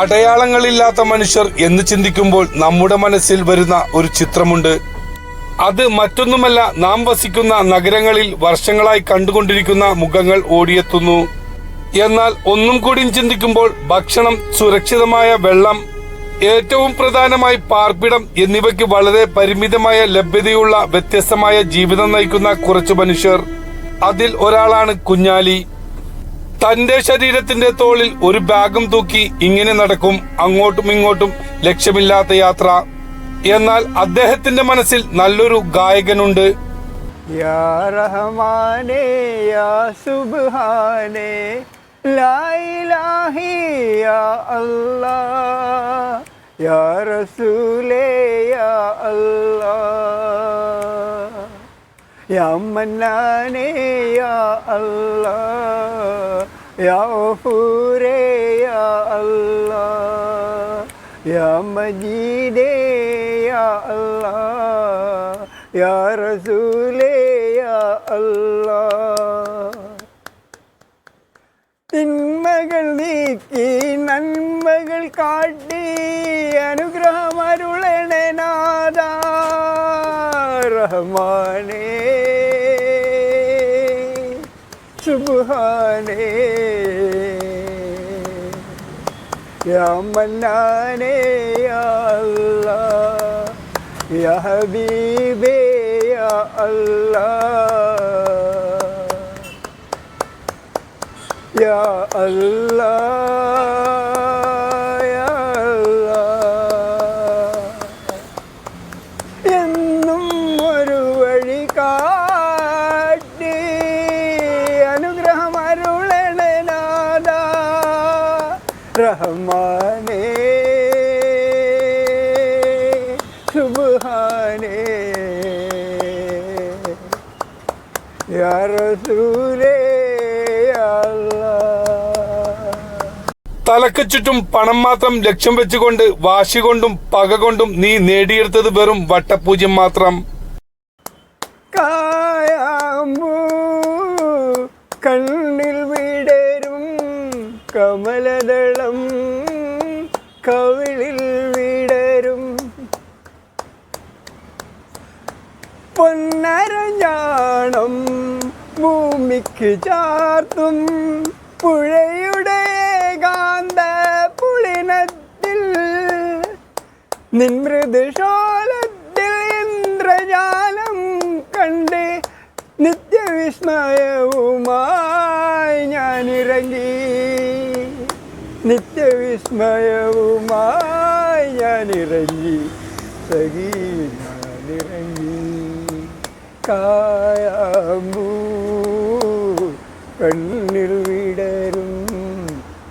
അടയാളങ്ങളില്ലാത്ത മനുഷ്യർ എന്ന് ചിന്തിക്കുമ്പോൾ നമ്മുടെ മനസ്സിൽ വരുന്ന ഒരു ചിത്രമുണ്ട്. അത് മറ്റൊന്നുമല്ല, നാം വസിക്കുന്ന നഗരങ്ങളിൽ വർഷങ്ങളായി കണ്ടുകൊണ്ടിരിക്കുന്ന മുഖങ്ങൾ ഓടിയെത്തുന്നു. എന്നാൽ ഒന്നും കൂടി ചിന്തിക്കുമ്പോൾ ഭക്ഷണം, സുരക്ഷിതമായ വെള്ളം, ഏറ്റവും പ്രധാനമായി പാർപ്പിടം എന്നിവയ്ക്ക് വളരെ പരിമിതമായ ലഭ്യതയുള്ള വ്യത്യസ്തമായ ജീവിതം നയിക്കുന്ന കുറച്ചു മനുഷ്യർ. അതിൽ ഒരാളാണ് കുഞ്ഞാലി. തന്റെ ശരീരത്തിന്റെ തോളിൽ ഒരു ബാഗും തൂക്കി ഇങ്ങനെ നടക്കും, അങ്ങോട്ടും ഇങ്ങോട്ടും ലക്ഷ്യമില്ലാത്ത യാത്ര. എന്നാൽ അദ്ദേഹത്തിന്റെ മനസ്സിൽ നല്ലൊരു ഗായകനുണ്ട്. യാ റഹ്മാനേ യാ സുബ്ഹാനേ ലാ ഇലാഹി യാ അല്ലാഹ് യാ റസൂലേ യാ അല്ലാഹ് യാ മന്നാനേ യാ അല്ലാഹ് യാ ഗഫൂരേ യാ അല്ലാഹ് യാ മജീദേ യാ അല്ലാഹ് യാ റസൂലേ യാ അല്ലാഹ്. തിന്മകൾ നീക്കി നന്മകൾ കാട്ടി അനുഗ്രഹമരുളണേ നാഥാ റഹ്മാനേ സുബ്ഹാനേ യാ മന്നാനേ യാ അല്ലാഹ് യാ ഹബീബേ യാ അല്ലാഹ് യാ അല്ലാഹ് യാ അല്ലാഹ്. എന്നും ഒരു വഴി കാട്ടി അനുഗ്രഹം അരുളണേ നാഥാ റഹ്മാനേ സുബ്ഹാനേ യാ റസൂലേ യാ അല്ലാഹ്. തലക്ക് ചുറ്റും പണം മാത്രം ലക്ഷ്യം വെച്ചുകൊണ്ട് വാശി കൊണ്ടും പക കൊണ്ടും നീ നേടിയെടുത്തത് വെറും വട്ടപൂജ്യം മാത്രം. കായാമ്പൂ കണ്ണിൽ വിടരും കമലദളം കവിളിൽ വിടരും പൊന്നരഞ്ഞാണം ഭൂമിക്ക് ചാർത്തും പുഴയുടെ കാന്ത പുളിനത്തിൽ നിൻമൃദുശോലത്തിൽ ഇന്ദ്രജാലം കണ്ട് നിത്യവിസ്മയവുമായി ഞാനിറങ്ങി നിത്യവിസ്മയവുമായി ഞാനിറങ്ങി സഖീ ഞാനിറങ്ങി. കായാമ്പൂ കണ്ണിൽ വിടരും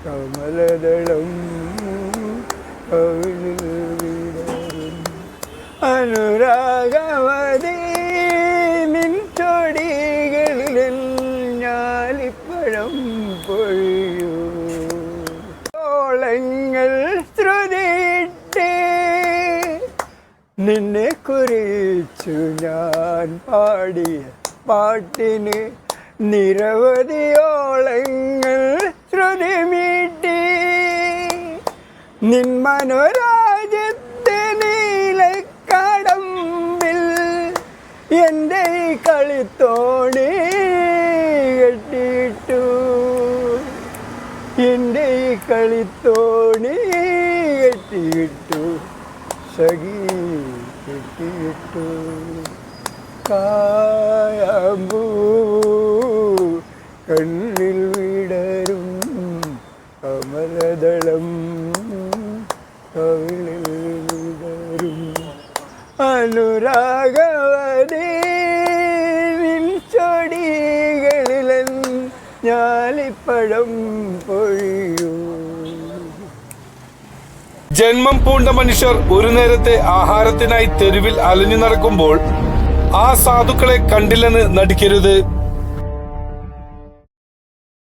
കമലദളം കവിളിൽ വിടരും അനുരാഗവതി നിൻ ചൊടികളിൽ ഞാലിപ്പഴം പൊഴിയൂ. ഓളങ്ങൾ ശ്രുതിയിട്ട് നിന്നെ കുറിച്ചു ഞാൻ പാടിയ പാട്ടിന് നിരവധിയോളങ്ങൾ ശ്രുതി മീട്ടി നിൻ മനോരാജ്യത്തെ നീലക്കടമ്പിൽ എൻ്റെ ഈ കളിത്തോണി കെട്ടിയിട്ടു എൻ്റെ ഈ കളിത്തോണി കെട്ടിയിട്ടു സഖീ കെട്ടിയിട്ടു. കായാമ്പൂ കണ്ണിൽ വിടരും കമലദളം കവിളിൽ വിടരും അനുരാഗവതി നിൻ ചൊടികളിൽ ഞാലിപ്പഴം പൊഴിയൂ. ജന്മം പൂണ്ട മനുഷ്യർ ഒരു നേരത്തെ ആഹാരത്തിനായി തെരുവിൽ അലഞ്ഞു നടക്കുമ്പോൾ ആ സാധുക്കളെ കണ്ടില്ലെന്ന് നടിക്കരുത്.